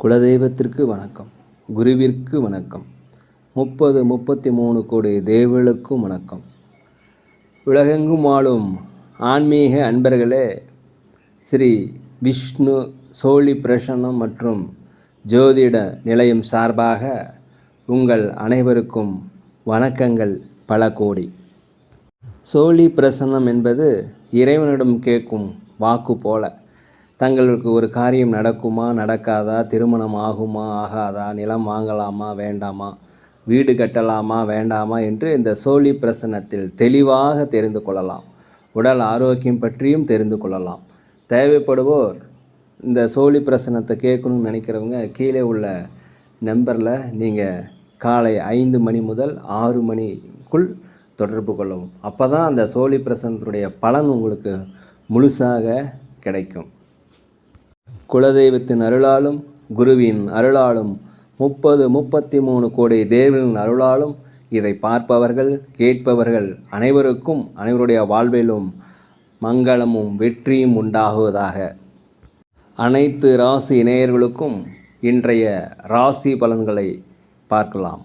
குலதெய்வத்திற்கு வணக்கம், குருவிற்கு வணக்கம், 33 கோடி தேவர்களுக்கும் வணக்கம். உலகெங்கும் வாழும் ஆன்மீக அன்பர்களே, ஸ்ரீ விஷ்ணு சோழி பிரசன்னம் மற்றும் ஜோதிட நிலையம் சார்பாக உங்கள் அனைவருக்கும் வணக்கங்கள் பல கோடி. சோழி பிரசன்னம் என்பது இறைவனிடம் கேட்கும் வாக்கு போல. தங்களுக்கு ஒரு காரியம் நடக்குமா நடக்காதா, திருமணம் ஆகுமா ஆகாதா, நிலம் வாங்கலாமா வேண்டாமா, வீடு கட்டலாமா வேண்டாமா என்று இந்த சோழி பிரசன்னத்தில் தெளிவாக தெரிந்து கொள்ளலாம். உடல் ஆரோக்கியம் பற்றியும் தெரிந்து கொள்ளலாம். தேவைப்படுவோர் இந்த சோழி பிரசன்னத்தை கேட்கணும்னு நினைக்கிறவங்க கீழே உள்ள நம்பரில் நீங்கள் காலை 5 மணி முதல் 6 மணிக்குள் தொடர்பு கொள்ளவும். அப்போ தான் அந்த சோழி பிரசன்னத்துடைய பலன் உங்களுக்கு முழுசாக கிடைக்கும். குலதெய்வத்தின் அருளாலும் குருவின் அருளாலும் 33 கோடி தேவர்களின் அருளாலும் இதை பார்ப்பவர்கள் கேட்பவர்கள் அனைவருக்கும் அனைவருடைய வாழ்விலும் மங்களமும் வெற்றியும் உண்டாகுவதாக. அனைத்து ராசி நேயர்களுக்கும் இன்றைய ராசி பலன்களை பார்க்கலாம்.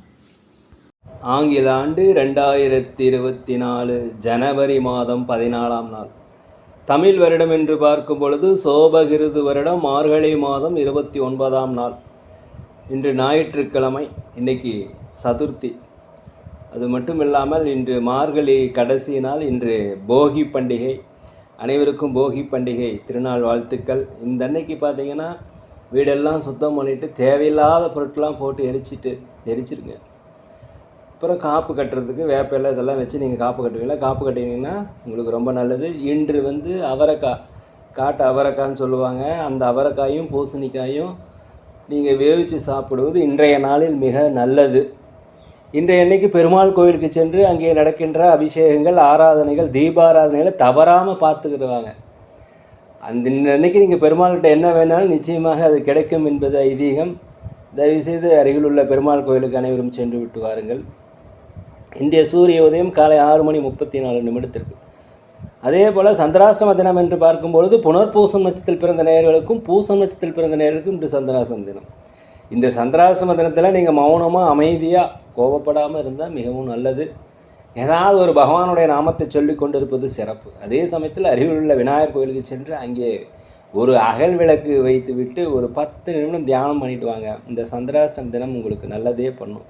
ஆங்கில ஆண்டு 2024 ஜனவரி மாதம் 14ஆம் நாள். தமிழ் வருடம் என்று பார்க்கும் பொழுது சோபகிருது வருடம் மார்கழி மாதம் 29ஆம் நாள். இன்று ஞாயிற்றுக்கிழமை, இன்றைக்கி சதுர்த்தி. அது மட்டும் இல்லாமல் இன்று மார்கழி கடைசி நாள். இன்று போகி பண்டிகை. அனைவருக்கும் போகி பண்டிகை திருநாள் வாழ்த்துக்கள். இந்த அன்னைக்கு பார்த்திங்கன்னா வீடெல்லாம் சுத்தம் பண்ணிவிட்டு தேவையில்லாத பொருட்கள்லாம் போட்டு எரிச்சிருங்க. அப்புறம் காப்பு கட்டுறதுக்கு வேப்பிலை இதெல்லாம் வச்சு நீங்கள் காப்பு கட்டுவீங்களா? காப்பு கட்டினீங்கன்னா உங்களுக்கு ரொம்ப நல்லது. இன்று அவரைக்காய், காட்டு அவரைக்கான்னு சொல்லுவாங்க, அந்த அவரைக்காயும் பூசணிக்காயும் நீங்கள் வேவிச்சு சாப்பிடுவது இன்றைய நாளில் மிக நல்லது. இன்றைய அன்னைக்கு பெருமாள் கோவிலுக்கு சென்று அங்கே நடக்கின்ற அபிஷேகங்கள், ஆராதனைகள், தீபாராதனைகளை தவறாமல் பார்த்துக்கிடுவாங்க. இந்த அன்னைக்கு நீங்கள் பெருமாள்கிட்ட என்ன வேணாலும் நிச்சயமாக அது கிடைக்கும் என்பது ஐதீகம். தயவுசெய்து அருகில் உள்ள பெருமாள் கோவிலுக்கு அனைவரும் சென்று விட்டு வாருங்கள். இந்திய சூரிய உதயம் காலை 6:34 அதே போல் சந்திராசிரம தினம் என்று பார்க்கும்பொழுது புனர்பூசம் நட்சத்திரத்தில் பிறந்த நேயர்களுக்கும் பூசம் நட்சத்திரத்தில் பிறந்த நேயர்களுக்கும் இன்று சந்திராசிரம தினம். இந்த சந்திராசிரம தினத்தில் நீங்கள் மௌனமாக அமைதியாக கோபப்படாமல் இருந்தால் மிகவும் நல்லது. ஏதாவது ஒரு பகவானுடைய நாமத்தை சொல்லி கொண்டு இருப்பது சிறப்பு. அதே சமயத்தில் அருகில் உள்ள விநாயகர் கோயிலுக்கு சென்று அங்கே ஒரு அகல் விளக்கு வைத்து விட்டு ஒரு 10 நிமிடம் தியானம் பண்ணிட்டு வாங்க. இந்த சந்திராசிரம தினம் உங்களுக்கு நல்லதே பண்ணும்.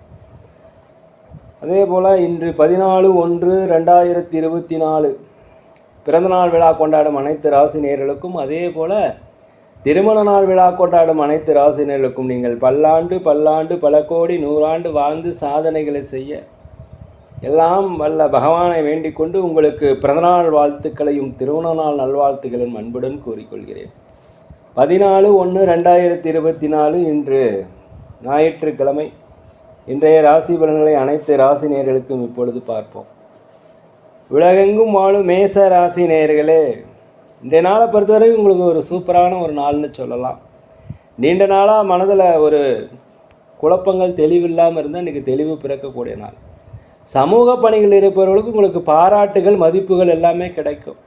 அதே போல் இன்று 14/1/2024 பிறந்தநாள் விழா கொண்டாடும் அனைத்து ராசி நேயர்களுக்கும், அதே போல் திருமண நாள் விழா கொண்டாடும் அனைத்து ராசி நேயர்களுக்கும் நீங்கள் பல்லாண்டு பல கோடி 100 ஆண்டு வாழ்ந்து சாதனைகளை செய்ய எல்லாம் வல்ல பகவானை வேண்டிக் கொண்டு உங்களுக்கு பிறந்தநாள் வாழ்த்துக்களையும் திருமண நாள் நல்வாழ்த்துக்களையும் அன்புடன் கூறிக்கொள்கிறேன். 14/1/2024 இன்று ஞாயிற்றுக்கிழமை. இன்றைய ராசி பலன்களை அனைத்து ராசி நேயர்களுக்கும் இப்பொழுது பார்ப்போம். உலகெங்கும் வாழும் மேச ராசி நேயர்களே, இன்றைய நாளை பொறுத்தவரை உங்களுக்கு ஒரு சூப்பரான ஒரு நாள்னு சொல்லலாம். நீண்ட நாளாக மனதில் ஒரு குழப்பங்கள் தெளிவில்லாமல் இருந்தால் இன்றைக்கி தெளிவு பிறக்கக்கூடிய நாள். சமூக பணிகள் இருப்பவர்களுக்கு உங்களுக்கு பாராட்டுகள் மதிப்புகள் எல்லாமே கிடைக்கும்.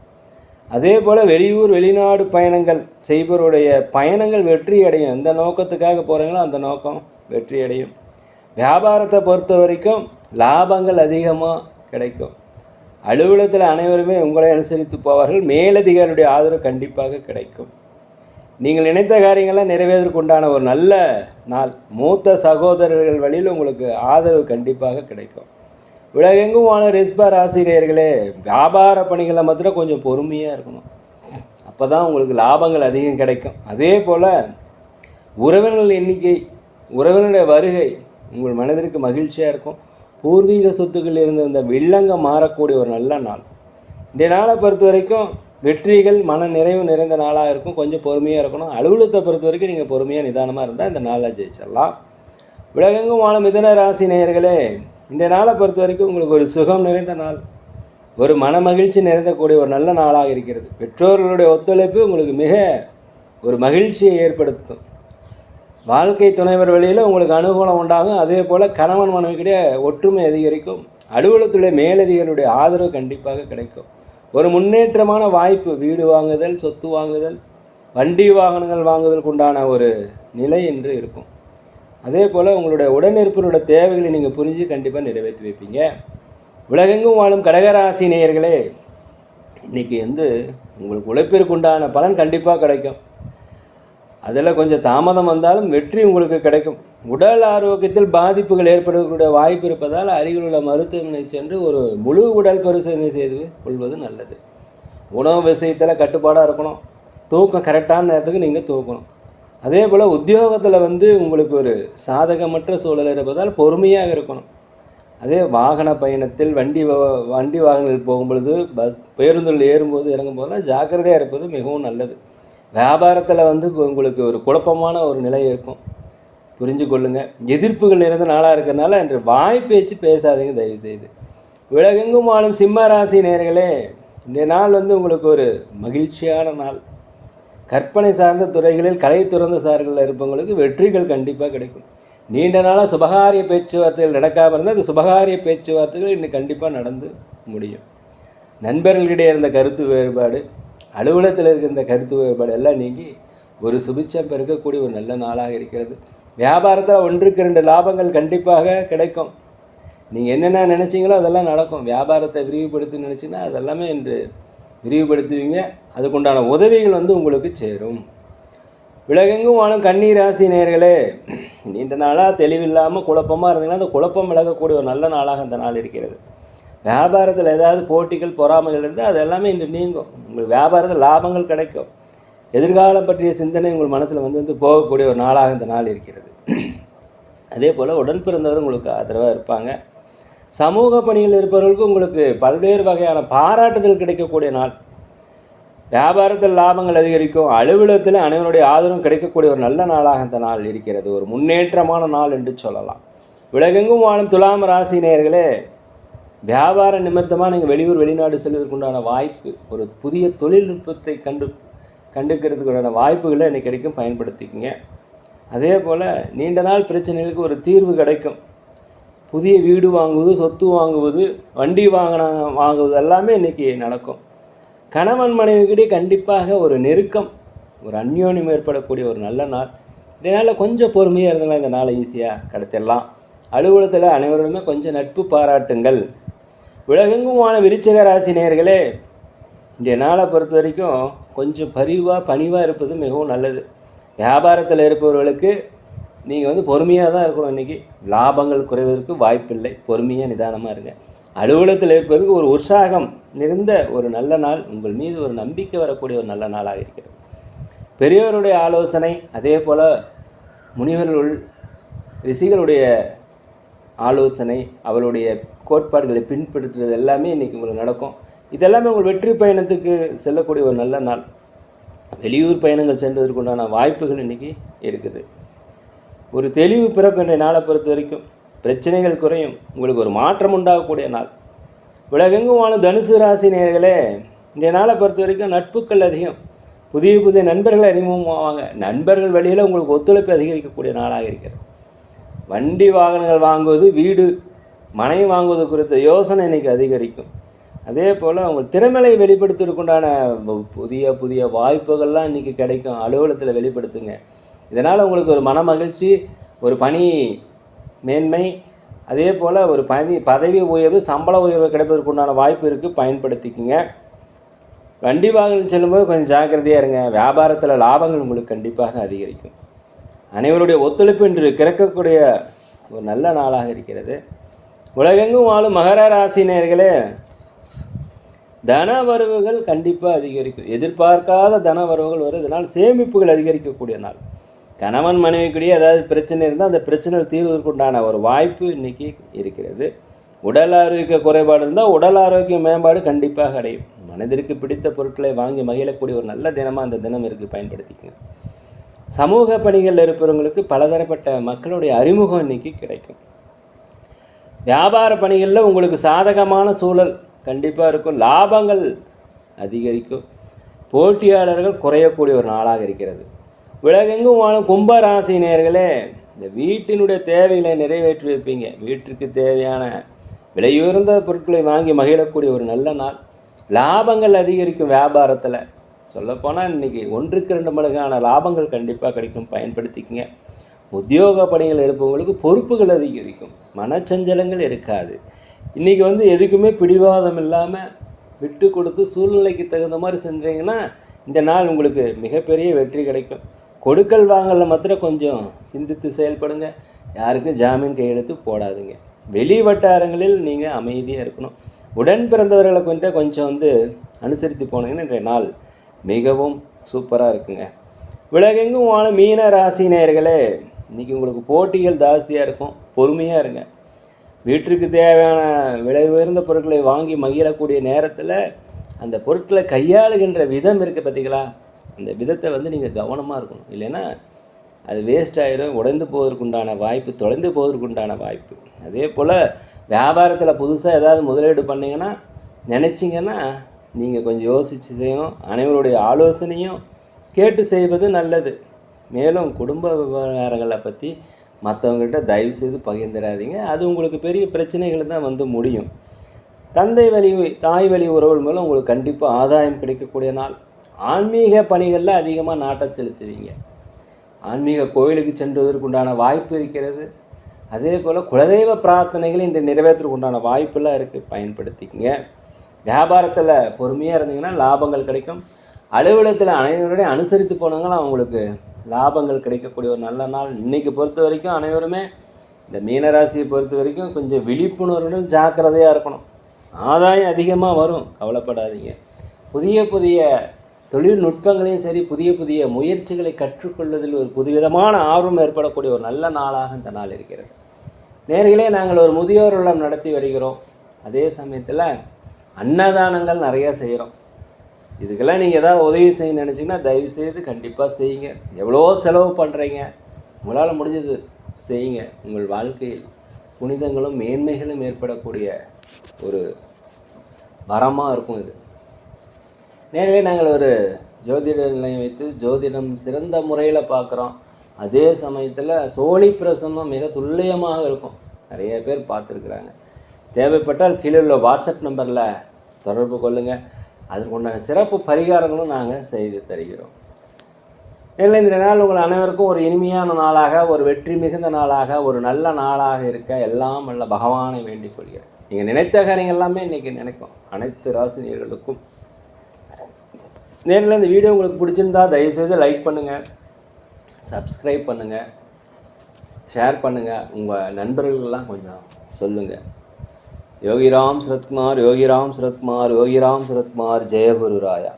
அதே போல் வெளியூர் வெளிநாடு பயணங்கள் செய்பவருடைய பயணங்கள் வெற்றி அடையும். எந்த நோக்கத்துக்காக போகிறீங்களோ அந்த நோக்கம் வெற்றி அடையும். வியாபாரத்தை பொறுத்த வரைக்கும் லாபங்கள் அதிகமாக கிடைக்கும். அலுவலகத்தில் அனைவருமே உங்களை அனுசரித்து போவார்கள். மேலதிகாரியுடைய ஆதரவு கண்டிப்பாக கிடைக்கும். நீங்கள் நினைத்த காரியங்கள்லாம் நிறைவேறதுக்கு உண்டான ஒரு நல்ல நாள். மூத்த சகோதரர்கள் வழியில் உங்களுக்கு ஆதரவு கண்டிப்பாக கிடைக்கும். உலகெங்கும் வாழ ரிஷப ராசினியர்களே, வியாபார பணிகளில் மாத்திரம் கொஞ்சம் பொறுமையாக இருக்கணும். அப்போ தான் உங்களுக்கு லாபங்கள் அதிகம் கிடைக்கும். அதே போல் உறவினர்கள் எண்ணிக்கை, உறவினருடைய வருகை உங்கள் மனதிற்கு மகிழ்ச்சியாக இருக்கும். பூர்வீக சொத்துக்கள் இருந்த இந்த வில்லங்கம் மாறக்கூடிய ஒரு நல்ல நாள். இந்த நாளை பொறுத்த வரைக்கும் வெற்றிகள் மன நிறைவு நிறைந்த நாளாக இருக்கும். கொஞ்சம் பொறுமையாக இருக்கணும். அலுவலகத்தை பொறுத்த வரைக்கும் நீங்கள் பொறுமையாக நிதானமாக இருந்தால் இந்த நாளில் ஜெயிச்சிடலாம். உலகெங்கும் வாழும் மிதுன ராசி நேயர்களே, இந்த நாளை பொறுத்த வரைக்கும் உங்களுக்கு ஒரு சுகம் நிறைந்த நாள், ஒரு மன மகிழ்ச்சி நிறைந்தக்கூடிய ஒரு நல்ல நாளாக இருக்கிறது. பெற்றோர்களுடைய ஒத்துழைப்பு உங்களுக்கு மிக ஒரு மகிழ்ச்சியை ஏற்படுத்தும். வாழ்க்கை துணைவர் வழியில் உங்களுக்கு அனுகூலம் உண்டாகும். அதே போல் கணவன் மனைவிக்கிடையே ஒற்றுமை அதிகரிக்கும். அலுவலகத்துடைய மேலதிகாரிகளுடைய ஆதரவு கண்டிப்பாக கிடைக்கும். ஒரு முன்னேற்றமான வாய்ப்பு, வீடு வாங்குதல், சொத்து வாங்குதல், வண்டி வாகனங்கள் வாங்குவதற்கு உண்டான ஒரு நிலை என்று இருக்கும். அதே போல் உங்களுடைய உடனிருப்பவரோட தேவைகளை நீங்கள் புரிஞ்சு கண்டிப்பாக நிறைவேற்றி வைப்பீங்க. உலகெங்கும் வாழும் கடகராசி நேயர்களே, இன்றைக்கி உங்களுக்கு உழைப்பிற்கு உண்டான பலன் கண்டிப்பாக கிடைக்கும். அதில் கொஞ்சம் தாமதம் வந்தாலும் வெற்றி உங்களுக்கு கிடைக்கும். உடல் ஆரோக்கியத்தில் பாதிப்புகள் ஏற்படக்கூடிய வாய்ப்பு இருப்பதால் அருகில் உள்ள மருத்துவமனை சென்று ஒரு முழு உடல் பரிசோதனை செய்து கொள்வது நல்லது. உணவு விஷயத்தில் கட்டுப்பாடாக இருக்கணும். தூக்கம் கரெக்டான நேரத்துக்கு நீங்கள் தூக்கணும். அதே போல் உத்தியோகத்தில் உங்களுக்கு ஒரு சாதகமற்ற சூழல் இருப்பதால் பொறுமையாக இருக்கணும். அதே வாகன பயணத்தில் வண்டி வாகனங்கள் போகும்பொழுது பேருந்தில் ஏறும்போது இறங்கும்போதெல்லாம் ஜாக்கிரதையாக இருப்பது மிகவும் நல்லது. வியாபாரத்தில் உங்களுக்கு ஒரு குழப்பமான ஒரு நிலை இருக்கும், புரிஞ்சு கொள்ளுங்கள். எதிர்ப்புகள் நிறைந்த நாளாக இருக்கிறதுனால இன்று வாய் பேச்சு பேசாதீங்க தயவுசெய்து. உலகெங்கும் வாழும் சிம்ம ராசி நேயர்களே, இந்த நாள் உங்களுக்கு ஒரு மகிழ்ச்சியான நாள். கற்பனை சார்ந்த துறைகளில் கலை துறந்த சார்களில் இருப்பவங்களுக்கு வெற்றிகள் கண்டிப்பாக கிடைக்கும். நீண்ட நாளாக சுபகாரிய பேச்சுவார்த்தைகள் நடக்காமல் இருந்தால் அந்த சுபகாரிய பேச்சுவார்த்தைகள் இன்னும் கண்டிப்பாக நடந்து முடியும். நண்பர்களிடையே இருந்த கருத்து வேறுபாடு, அலுவலகத்தில் இருக்கின்ற கருத்து வேறுபாடு எல்லாம் நீங்கி ஒரு சுபிட்சம் பெருக்கக்கூடிய ஒரு நல்ல நாளாக இருக்கிறது. வியாபாரத்தில் 1க்கு 2 லாபங்கள் கண்டிப்பாக கிடைக்கும். நீங்கள் என்னென்ன நினச்சிங்களோ அதெல்லாம் நடக்கும். வியாபாரத்தை விரிவுபடுத்தி நினச்சிங்கன்னா அதெல்லாமே இன்று விரிவுபடுத்துவீங்க. அதுக்குண்டான உதவிகள் உங்களுக்கு சேரும். உலகெங்கும் வாழும் கன்னி ராசி நேயர்களே, நீண்ட நாளாக தெளிவில்லாமல் குழப்பமாக இருந்தீங்கன்னா அந்த குழப்பம் விலகக்கூடிய ஒரு நல்ல நாளாக அந்த நாள் இருக்கிறது. வியாபாரத்தில் ஏதாவது போட்டிகள் பொறாமைகள் இருந்தால் அது எல்லாமே இன்று நீங்கும். உங்களுக்கு வியாபாரத்தில் லாபங்கள் கிடைக்கும். எதிர்காலம் பற்றிய சிந்தனை உங்கள் மனசில் போகக்கூடிய ஒரு நாளாக இந்த நாள் இருக்கிறது. அதே போல் உடன் பிறந்தவர் உங்களுக்கு ஆதரவாக இருப்பாங்க. சமூக பணியில் இருப்பவர்களுக்கு உங்களுக்கு பல்வேறு வகையான பாராட்டுதல் கிடைக்கக்கூடிய நாள். வியாபாரத்தில் லாபங்கள் அதிகரிக்கும். அலுவலகத்தில் அனைவருடைய ஆதரவும் கிடைக்கக்கூடிய ஒரு நல்ல நாளாக இந்த நாள் இருக்கிறது. ஒரு முன்னேற்றமான நாள் என்று சொல்லலாம். உலகெங்கும் வாழும் துலாம் ராசி நேயர்களே, வியாபார நிமித்தமாக நீங்கள் வெளியூர் வெளிநாடு செல்வதற்குண்டான வாய்ப்பு, ஒரு புதிய தொழில்நுட்பத்தை கண்டுக்கிறதுக்குண்டான வாய்ப்புகளை இன்றைக்கி கிடைக்கும், பயன்படுத்திக்கங்க. அதே போல் நீண்ட நாள் பிரச்சனைகளுக்கு ஒரு தீர்வு கிடைக்கும். புதிய வீடு வாங்குவது, சொத்து வாங்குவது, வண்டி வாங்குவது எல்லாமே இன்றைக்கி நடக்கும். கணவன் மனைவிக்கிட்டே கண்டிப்பாக ஒரு நெருக்கம், ஒரு அந்யோன்யம் ஏற்படக்கூடிய ஒரு நல்ல நாள். இதனால் கொஞ்சம் பொறுமையாக இருந்தாலும் இந்த நாளை ஈஸியாக கடத்திடலாம். அலுவலகத்தில் அனைவருமே கொஞ்சம் நட்பு பாராட்டுங்கள். உலகெங்கும் வாழ விருச்சிக ராசி நேயர்களே, இந்த நாளை பொறுத்த வரைக்கும் கொஞ்சம் பணிவாக இருப்பது மிகவும் நல்லது. வியாபாரத்தில் இருப்பவர்களுக்கு நீங்கள் பொறுமையாக தான் இருக்கணும். இன்றைக்கி லாபங்கள் குறைவதற்கு வாய்ப்பில்லை. பொறுமையாக நிதானமாக இருங்க. அலுவலகத்தில் இருப்பதற்கு ஒரு உற்சாகம் நிறைந்த ஒரு நல்ல நாள். உங்கள் மீது ஒரு நம்பிக்கை வரக்கூடிய ஒரு நல்ல நாளாக இருக்கிறது. பெரியவருடைய ஆலோசனை, அதே போல் முனிவர்கள் ரிஷிகளுடைய ஆலோசனை, அவருடைய கோட்பாடுகளை பின்பற்றுறது எல்லாமே இன்றைக்கி உங்களுக்கு நடக்கும். இதெல்லாமே உங்கள் வெற்றி பயணத்துக்கு செல்லக்கூடிய ஒரு நல்ல நாள். வெளியூர் பயணங்கள் சென்றதற்குண்டான வாய்ப்புகள் இன்றைக்கி இருக்குது. ஒரு தெளிவு பிறக்கின்ற நாளை பொறுத்த வரைக்கும் பிரச்சனைகள் குறையும். உங்களுக்கு ஒரு மாற்றம் உண்டாகக்கூடிய நாள். உலகெங்கும் வாழும் தனுசு ராசி நேயர்களே, இந்த நாளை பொறுத்த வரைக்கும் நட்புக்கள் அதிகம். புதிய நண்பர்கள் அறிமுகமாவாங்க. நண்பர்கள் வழியில் உங்களுக்கு ஒத்துழைப்பு அதிகரிக்கக்கூடிய நாளாக இருக்கிறது. வண்டி வாகனங்கள் வாங்குவது, வீடு மனை வாங்குவது குறித்த யோசனை இன்றைக்கி அதிகரிக்கும். அதே போல் உங்கள் திறமையை வெளிப்படுத்துவதற்குண்டான புதிய வாய்ப்புகள்லாம் இன்றைக்கி கிடைக்கும். அலுவலகத்தில் வெளிப்படுத்துங்க. இதனால் உங்களுக்கு ஒரு மன மகிழ்ச்சி, ஒரு பணி மேன்மை, அதே போல் ஒரு பதவி உயர்வு, சம்பள உயர்வு கிடைப்பதற்குண்டான வாய்ப்பு இருக்குது, பயன்படுத்திக்கங்க. வண்டி வாகனம் செல்லும்போது கொஞ்சம் ஜாக்கிரதையாக இருங்க. வியாபாரத்தில் லாபங்கள் உங்களுக்கு கண்டிப்பாக அதிகரிக்கும். அனைவருடைய ஒத்துழைப்பு இன்று கிடைக்கக்கூடிய ஒரு நல்ல நாளாக இருக்கிறது. உலகெங்கும் வாழும் மகர ராசி நேயர்களே, தன வரவுகள் கண்டிப்பாக அதிகரிக்கும். எதிர்பார்க்காத தன வரவுகள் வரும். இதனால் சேமிப்புகள் அதிகரிக்கக்கூடிய நாள். கணவன் மனைவிக்கிடையே ஏதாவது பிரச்சனை இருந்தால் அந்த பிரச்சனைகள் தீர்வதற்குண்டான ஒரு வாய்ப்பு இன்றைக்கி இருக்கிறது. உடல் ஆரோக்கிய குறைபாடு இருந்தால் உடல் ஆரோக்கிய மேம்பாடு கண்டிப்பாக அடையும். மனதிற்கு பிடித்த பொருட்களை வாங்கி மகிழக்கூடிய ஒரு நல்ல தினமாக அந்த தினம் இருக்குது, பயன்படுத்திக்கங்க. சமூக பணிகளில் இருப்பவங்களுக்கு பலதரப்பட்ட மக்களுடைய அறிமுகம் இன்றைக்கி கிடைக்கும். வியாபார பணிகளில் உங்களுக்கு சாதகமான சூழல் கண்டிப்பாக இருக்கும். லாபங்கள் அதிகரிக்கும். போட்டியாளர்கள் குறையக்கூடிய ஒரு நாளாக இருக்கிறது. உலகெங்கும் வாழும் கும்பராசி நேயர்களே, இந்த வீட்டினுடைய தேவைகளை நிறைவேற்றி வைப்பீங்க. வீட்டிற்கு தேவையான விலையுயர்ந்த பொருட்களை வாங்கி மகிழக்கூடிய ஒரு நல்ல நாள். லாபங்கள் அதிகரிக்கும். வியாபாரத்தில் சொல்லப்போனால் இன்றைக்கி 1க்கு 2 மடங்கான லாபங்கள் கண்டிப்பாக கிடைக்கும், பயன்படுத்திக்கங்க. உத்தியோக பணிகள் இருப்பவங்களுக்கு பொறுப்புகள் அதிகரிக்கும், மனச்சஞ்சலங்கள் இருக்காது. இன்றைக்கி எதுக்குமே பிடிவாதம் இல்லாமல் விட்டு கொடுத்து சூழ்நிலைக்கு தகுந்த மாதிரி செஞ்சீங்கன்னா இந்த நாள் உங்களுக்கு மிகப்பெரிய வெற்றி கிடைக்கும். கொடுக்கல் வாங்கல மாத்திரம் கொஞ்சம் சிந்தித்து செயல்படுங்க. யாருக்கும் ஜாமீன் கையெழுத்து போடாதுங்க. வெளி வட்டாரங்களில் நீங்கள் அமைதியாக இருக்கணும். உடன் பிறந்தவர்களை கொஞ்சம் அனுசரித்து போனீங்கன்னா இன்றைய நாள் மிகவும் சூப்பராக இருக்குங்க. உலகெங்கும் வாழ மீன ராசி நேயர்களே, இன்றைக்கி உங்களுக்கு போட்டிகள் ஜாஸ்தியாக இருக்கும், பொறுமையாக இருங்க. வீட்டிற்கு தேவையான விலை உயர்ந்த பொருட்களை வாங்கி மகிழக்கூடிய நேரத்தில் அந்த பொருட்களை கையாளுகின்ற விதம் இருக்குது பார்த்தீங்களா, அந்த விதத்தை நீங்கள் கவனமாக இருக்கணும். இல்லைன்னா அது வேஸ்ட் ஆகிடும், உடைந்து போவதற்குண்டான வாய்ப்பு, தொலைந்து போவதற்குண்டான வாய்ப்பு. அதே போல் வியாபாரத்தில் புதுசாக ஏதாவது முதலீடு பண்ணிங்கன்னா நினச்சிங்கன்னா நீங்கள் கொஞ்சம் யோசித்து செய்யணும். அனைவருடைய ஆலோசனையும் கேட்டு செய்வது நல்லது. மேலும் குடும்ப விவகாரங்களை பற்றி மற்றவங்கள்ட்ட தயவுசெய்து பகிர்ந்துடாதீங்க. அது உங்களுக்கு பெரிய பிரச்சனைகள் தான் முடியும். தந்தை வழி தாய் வழி உறவுகள் மூலம் உங்களுக்கு கண்டிப்பாக ஆதாயம் கிடைக்கக்கூடிய நாள். ஆன்மீக பணிகளில் அதிகமாக நாட்டம் செலுத்துவீங்க. ஆன்மீக கோயிலுக்கு சென்றுவதற்குண்டான வாய்ப்பு இருக்கிறது. அதே போல் குலதெய்வ பிரார்த்தனைகள் இன்று நிறைவேற்றுவதற்குண்டான வாய்ப்பெல்லாம் இருக்குது, பயன்படுத்திக்கங்க. வியாபாரத்தில் பொறுமையாக இருந்தீங்கன்னா லாபங்கள் கிடைக்கும். அலுவலகத்தில் அனைவருடைய அனுசரித்து போனாங்கன்னா அவங்களுக்கு லாபங்கள் கிடைக்கக்கூடிய ஒரு நல்ல நாள். இன்றைக்கி பொறுத்த வரைக்கும் அனைவருமே இந்த மீனராசியை பொறுத்த வரைக்கும் கொஞ்சம் விழிப்புணர்வுடன் ஜாக்கிரதையாக இருக்கணும். ஆதாயம் அதிகமாக வரும், கவலைப்படாதீங்க. புதிய புதிய தொழில்நுட்பங்களையும் சரி, புதிய புதிய முயற்சிகளை கற்றுக்கொள்வதில் ஒரு புதுவிதமான ஆர்வம் ஏற்படக்கூடிய ஒரு நல்ல நாளாக இந்த நாள் இருக்கிறது. நேர்களே, நாங்கள் ஒரு முதியோர் இல்லம் நடத்தி வருகிறோம். அதே சமயத்தில் அன்னதானங்கள் நிறையா செய்கிறோம். இதுக்கெல்லாம் நீங்கள் ஏதாவது உதவி செய்ய நினச்சிங்கன்னா தயவுசெய்து கண்டிப்பாக செய்யுங்க. எவ்வளோ செலவு பண்ணுறீங்க, உங்களால் முடிஞ்சது செய்யுங்க. உங்கள் வாழ்க்கையில் புனிதங்களும் மேன்மைகளும் ஏற்படக்கூடிய ஒரு வரமாக இருக்கும் இது. நேரவே நாங்கள் ஒரு ஜோதிட நிலையம் வைத்து ஜோதிடம் சிறந்த முறையில் பார்க்குறோம். அதே சமயத்தில் சோழி பிரசன்னம் மிக துல்லியமாக இருக்கும். நிறைய பேர் பார்த்துருக்குறாங்க. தேவைப்பட்டால் கீழே உள்ள வாட்ஸ்அப் நம்பரில் தொடர்பு கொள்ளுங்கள். அதற்குண்டான சிறப்பு பரிகாரங்களும் நாங்கள் செய்து தருகிறோம். இல்லை, இந்த நாள் உங்கள் அனைவருக்கும் ஒரு இனிமையான நாளாக, ஒரு வெற்றி மிகுந்த நாளாக, ஒரு நல்ல நாளாக இருக்க எல்லாம் நல்ல பகவானை வேண்டிக் கொள்கிறேன். நீங்கள் நினைத்த காரியங்கள் எல்லாமே இன்றைக்கி நினைக்கும் அனைத்து ராசினியர்களுக்கும். நேரில் இந்த வீடியோ உங்களுக்கு பிடிச்சிருந்தா தயவுசெய்து லைக் பண்ணுங்கள், சப்ஸ்கிரைப் பண்ணுங்கள், ஷேர் பண்ணுங்கள், உங்கள் நண்பர்களெல்லாம் கொஞ்சம் சொல்லுங்கள். யோகிராம் சரத்குமார், யோகிராம் சரத்குமார், யோகிராம் சரத்குமார், ஜெயகுரு ராயா.